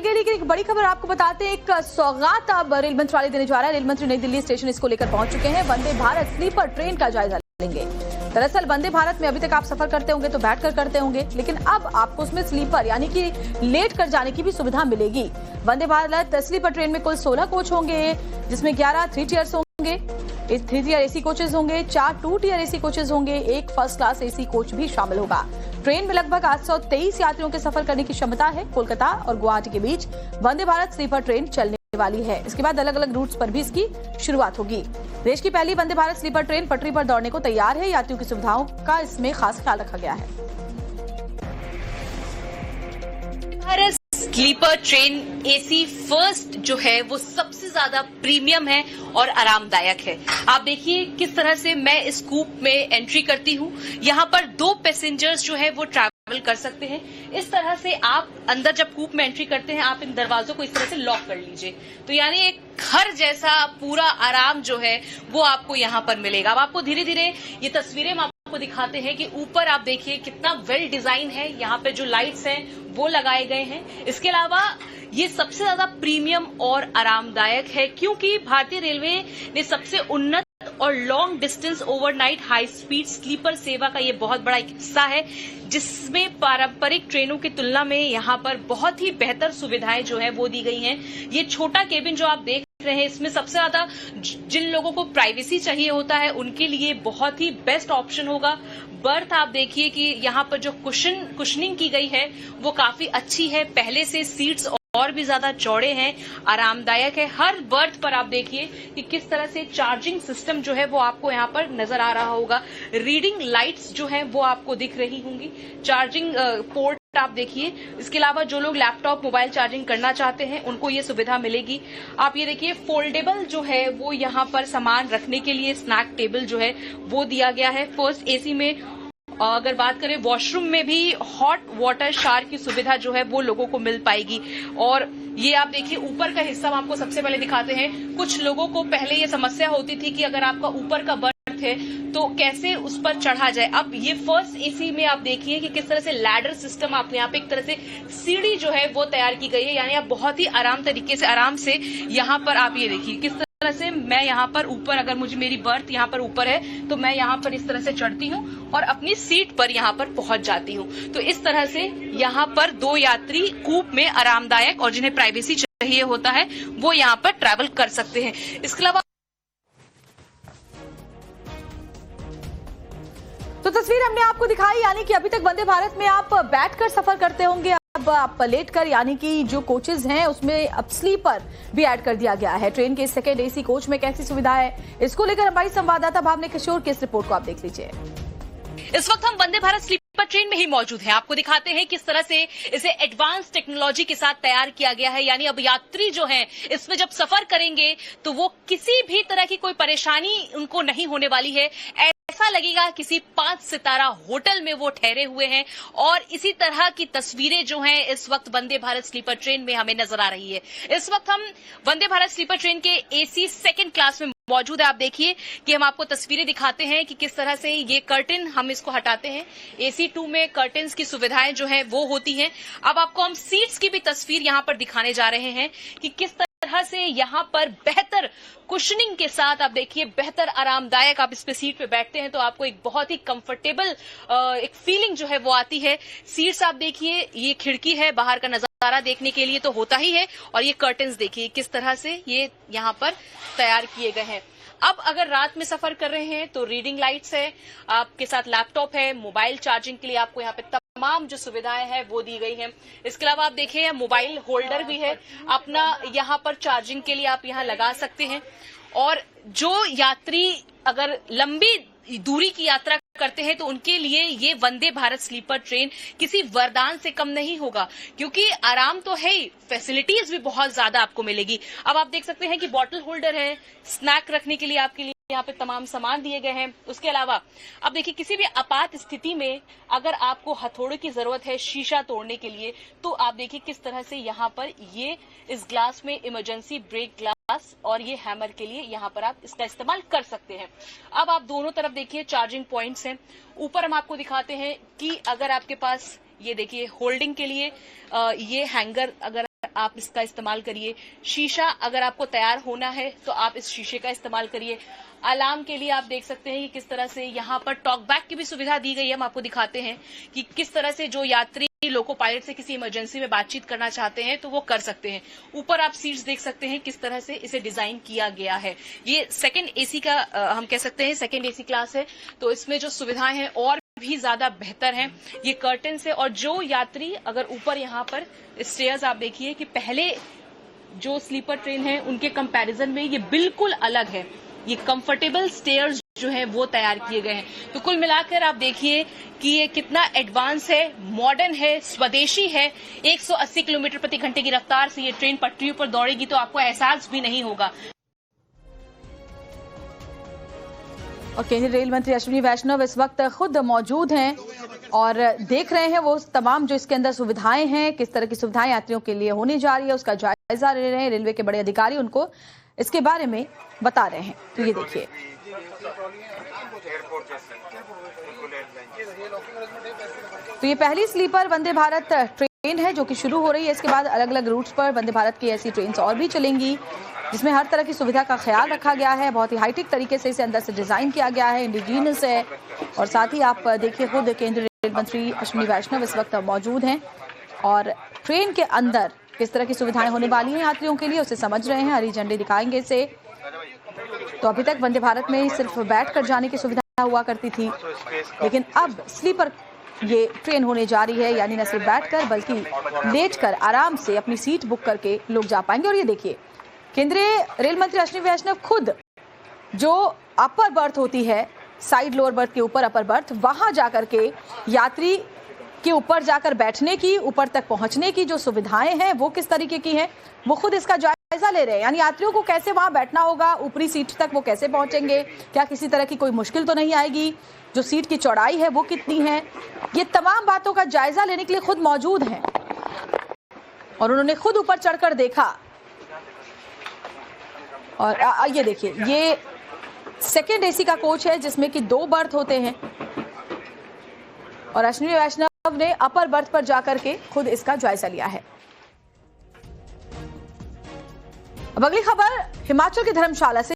जानेंगे, लेकिन एक बड़ी खबर आपको बताते हैं। एक सौगात अब रेल मंत्रालय देने जा रहा है। रेल मंत्री नई दिल्ली स्टेशन इसको लेकर पहुंच चुके हैं। वंदे भारत स्लीपर ट्रेन का जायजा लेंगे। दरअसल वंदे भारत में अभी तक आप सफर करते होंगे तो बैठकर करते होंगे, लेकिन अब आपको उसमें स्लीपर यानी कि लेट कर जाने की भी सुविधा मिलेगी। वंदे भारत स्लीपर ट्रेन में कुल 16 कोच होंगे, जिसमें 11 3 टियर्स होंगे, 3 टियर एसी कोचेज होंगे, 4 2 टियर एसी कोचेज होंगे, एक फर्स्ट क्लास एसी कोच भी शामिल होगा। ट्रेन में लगभग 823 यात्रियों के सफर करने की क्षमता है। कोलकाता और गुवाहाटी के बीच वंदे भारत स्लीपर ट्रेन चलने वाली है। इसके बाद अलग अलग रूट्स पर भी इसकी शुरुआत होगी। देश की पहली वंदे भारत स्लीपर ट्रेन पटरी पर दौड़ने को तैयार है। यात्रियों की सुविधाओं का इसमें खास ख्याल रखा गया है। Bharat sleeper train AC first जो है वो सबसे ज्यादा प्रीमियम है और आरामदायक है। आप देखिए किस तरह से मैं इस कूप में एंट्री करती हूँ। यहाँ पर 2 पैसेंजर्स जो है वो ट्रैवल कर सकते हैं। इस तरह से आप अंदर जब कूप में एंट्री करते हैं, आप इन दरवाजों को इस तरह से लॉक कर लीजिए, तो यानी एक घर जैसा पूरा आराम जो है वो आपको यहाँ पर मिलेगा। अब आपको धीरे धीरे ये तस्वीरें हम आपको दिखाते हैं कि ऊपर आप देखिए कितना वेल डिजाइन है। यहाँ पे जो लाइट्स हैं वो लगाए गए हैं। इसके अलावा ये सबसे ज्यादा प्रीमियम और आरामदायक है, क्योंकि भारतीय रेलवे ने सबसे उन्नत और long distance overnight high speed sleeper सेवा का ये बहुत बड़ा एक हिस्सा है, जिसमें पारंपरिक ट्रेनों की तुलना में यहाँ पर बहुत ही बेहतर सुविधाएं जो है वो दी गई हैं। ये छोटा केबिन जो आप देख रहे हैं, इसमें सबसे ज्यादा जिन लोगों को प्राइवेसी चाहिए होता है उनके लिए बहुत ही बेस्ट ऑप्शन होगा। बर्थ आप देखिए कि यहाँ पर जो कुशनिंग की गई है वो काफी अच्छी है। पहले से सीट्स और भी ज्यादा चौड़े हैं, आरामदायक है। हर बर्थ पर आप देखिए कि किस तरह से चार्जिंग सिस्टम जो है वो आपको यहाँ पर नजर आ रहा होगा। रीडिंग लाइट्स जो हैं वो आपको दिख रही होंगी। चार्जिंग पोर्ट आप देखिए। इसके अलावा जो लोग लैपटॉप मोबाइल चार्जिंग करना चाहते हैं उनको ये सुविधा मिलेगी। आप ये देखिए फोल्डेबल जो है वो यहाँ पर सामान रखने के लिए स्नैक टेबल जो है वो दिया गया है। फर्स्ट एसी में अगर बात करें, वॉशरूम में भी हॉट वाटर शावर की सुविधा जो है वो लोगों को मिल पाएगी। और ये आप देखिए ऊपर का हिस्सा हम आपको सबसे पहले दिखाते हैं। कुछ लोगों को पहले ये समस्या होती थी कि अगर आपका ऊपर का बर्थ है तो कैसे उस पर चढ़ा जाए। अब ये फर्स्ट एसी में आप देखिए कि किस तरह से लैडर सिस्टम आप यहाँ पे एक तरह से सीढ़ी जो है वो तैयार की गई है, यानी आप बहुत ही आराम से यहाँ पर आप ये देखिए किस तरह से मैं यहाँ पर ऊपर, अगर मुझे मेरी बर्थ यहाँ पर ऊपर है तो मैं यहाँ पर इस तरह से चढ़ती हूँ और अपनी सीट पर यहाँ पर पहुंच जाती हूँ। तो इस तरह से यहाँ पर 2 यात्री कूप में आरामदायक और जिन्हें प्राइवेसी चाहिए होता है वो यहाँ पर ट्रैवल कर सकते हैं। इसके अलावा तो तस्वीर हमने आपको दिखाई, यानी कि अभी तक वंदे भारत में आप बैठकर सफर करते होंगे, अब आप लेट कर, यानी कि जो कोचेज हैं उसमें अब स्लीपर भी ऐड कर दिया गया है। ट्रेन के सेकेंड एसी कोच में कैसी सुविधा है, इसको लेकर हमारी संवाददाता भावना किशोर की इस रिपोर्ट को आप देख लीजिए। इस वक्त हम वंदे भारत स्लीपर ट्रेन में ही मौजूद हैं। आपको दिखाते हैं किस तरह से इसे एडवांस टेक्नोलॉजी के साथ तैयार किया गया है। यानी अब यात्री जो हैं इसमें जब सफर करेंगे तो वो किसी भी तरह की कोई परेशानी उनको नहीं होने वाली है। ऐसा लगेगा किसी 5 सितारा होटल में वो ठहरे हुए हैं। और इसी तरह की तस्वीरें जो हैं इस वक्त वंदे भारत स्लीपर ट्रेन में हमें नजर आ रही है। इस वक्त हम वंदे भारत स्लीपर ट्रेन के एसी सेकंड क्लास में मौजूद है। आप देखिए कि हम आपको तस्वीरें दिखाते हैं कि किस तरह से ये कर्टन हम इसको हटाते हैं। एसी 2 में कर्टन्स की सुविधाएं जो है वो होती हैं। अब आपको हम सीट्स की भी तस्वीर यहाँ पर दिखाने जा रहे हैं कि किस तरह से यहाँ पर बेहतर कुशनिंग के साथ आप देखिए बेहतर आरामदायक आप इस पे सीट पे बैठते हैं तो आपको एक बहुत ही कंफर्टेबल एक फीलिंग जो है वो आती है। सीट्स आप देखिए, ये खिड़की है, बाहर का नजारा देखने के लिए तो होता ही है। और ये कर्टन्स देखिए किस तरह से ये यहाँ पर तैयार किए गए हैं। अब अगर रात में सफर कर रहे हैं तो रीडिंग लाइट्स है, आपके साथ लैपटॉप है, मोबाइल चार्जिंग के लिए आपको यहाँ पे तमाम जो सुविधाएं हैं वो दी गई हैं। इसके अलावा आप देखिए मोबाइल होल्डर भी है, अपना यहाँ पर चार्जिंग के लिए आप यहाँ लगा सकते हैं। और जो यात्री अगर लंबी दूरी की यात्रा करते हैं तो उनके लिए ये वंदे भारत स्लीपर ट्रेन किसी वरदान से कम नहीं होगा, क्योंकि आराम तो है ही, फैसिलिटीज भी बहुत ज्यादा आपको मिलेगी। अब आप देख सकते हैं कि बॉटल होल्डर है, स्नैक रखने के लिए आपके लिए यहाँ पे तमाम सामान दिए गए हैं। उसके अलावा अब देखिए किसी भी आपात स्थिति में अगर आपको हथौड़े की जरूरत है शीशा तोड़ने के लिए तो आप देखिए किस तरह से यहाँ पर ये इस ग्लास में इमरजेंसी ब्रेक ग्लास और ये हैमर के लिए यहाँ पर आप इसका इस्तेमाल कर सकते हैं। अब आप दोनों तरफ देखिए चार्जिंग पॉइंट्स हैं। ऊपर हम आपको दिखाते हैं कि अगर आपके पास ये देखिए होल्डिंग के लिए ये हैंगर अगर आप इसका इस्तेमाल करिए। शीशा अगर आपको तैयार होना है तो आप इस शीशे का इस्तेमाल करिए। अलार्म के लिए आप देख सकते हैं कि किस तरह से यहाँ पर टॉक बैक की भी सुविधा दी गई है। हम आपको दिखाते हैं कि किस तरह से जो यात्री लोको पायलट से किसी इमरजेंसी में बातचीत करना चाहते हैं तो वो कर सकते हैं। ऊपर आप सीट्स देख सकते हैं किस तरह से इसे डिजाइन किया गया है। ये सेकंड एसी का हम कह सकते हैं सेकंड एसी क्लास है, तो इसमें जो सुविधाएं हैं और भी ज्यादा बेहतर हैं। ये कर्टन से, और जो यात्री अगर ऊपर यहाँ पर स्टेयर्स आप देखिए कि पहले जो स्लीपर ट्रेन है उनके कंपैरिजन में ये बिल्कुल अलग है। ये कंफर्टेबल स्टेयर्स जो है वो तैयार किए गए हैं। तो कुल मिलाकर आप देखिए कि ये कितना एडवांस है, मॉडर्न है, स्वदेशी है। 180 किलोमीटर प्रति घंटे की रफ्तार से ये ट्रेन पटरियों पर दौड़ेगी तो आपको एहसास भी नहीं होगा। और केंद्रीय रेल मंत्री अश्विनी वैष्णव इस वक्त खुद मौजूद हैं और देख रहे हैं वो तमाम जो इसके अंदर सुविधाएं हैं, किस तरह की सुविधाएं यात्रियों के लिए होने जा रही है, उसका जायजा ले रहे हैं। रेलवे के बड़े अधिकारी उनको इसके बारे में बता रहे हैं। तो ये देखिए, तो ये पहली स्लीपर वंदे भारत ट्रेन है जो कि शुरू हो रही है। इसके बाद अलग अलग रूट्स पर वंदे भारत की ऐसी ट्रेन और भी चलेंगी जिसमें हर तरह की सुविधा का ख्याल रखा गया है। बहुत ही हाईटेक तरीके से इसे अंदर से डिजाइन किया गया है, इंडिजीनियस है। और साथ ही आप देखिए खुद केंद्रीय रेल मंत्री अश्विनी वैष्णव इस वक्त मौजूद हैं और ट्रेन के अंदर किस तरह की सुविधाएं होने वाली हैं यात्रियों के लिए उसे समझ रहे हैं। हरी झंडी दिखाएंगे इसे। तो अभी तक वंदे भारत में सिर्फ बैठकर जाने की सुविधा हुआ करती थी, लेकिन अब स्लीपर ये ट्रेन होने जा रही है, यानी न सिर्फ बैठकर बल्कि लेटकर आराम से अपनी सीट बुक करके लोग जा पाएंगे। और ये देखिए, केंद्रीय रेल मंत्री अश्विनी वैष्णव खुद जो अपर बर्थ होती है, साइड लोअर बर्थ के ऊपर अपर बर्थ, वहां जाकर के यात्री के ऊपर जाकर बैठने की, ऊपर तक पहुंचने की जो सुविधाएं हैं वो किस तरीके की हैं, वो खुद इसका जायजा ले रहे हैं। यानी यात्रियों को कैसे वहां बैठना होगा, ऊपरी सीट तक वो कैसे पहुंचेंगे, क्या किसी तरह की कोई मुश्किल तो नहीं आएगी, जो सीट की चौड़ाई है वो कितनी है, ये तमाम बातों का जायजा लेने के लिए खुद मौजूद हैं और उन्होंने खुद ऊपर चढ़कर देखा। और ये देखिए, ये सेकेंड एसी का कोच है जिसमें कि 2 बर्थ होते हैं और अश्विनी वैष्णव ने अपर बर्थ पर जाकर के खुद इसका जायजा लिया है। अब अगली खबर हिमाचल के धर्मशाला से।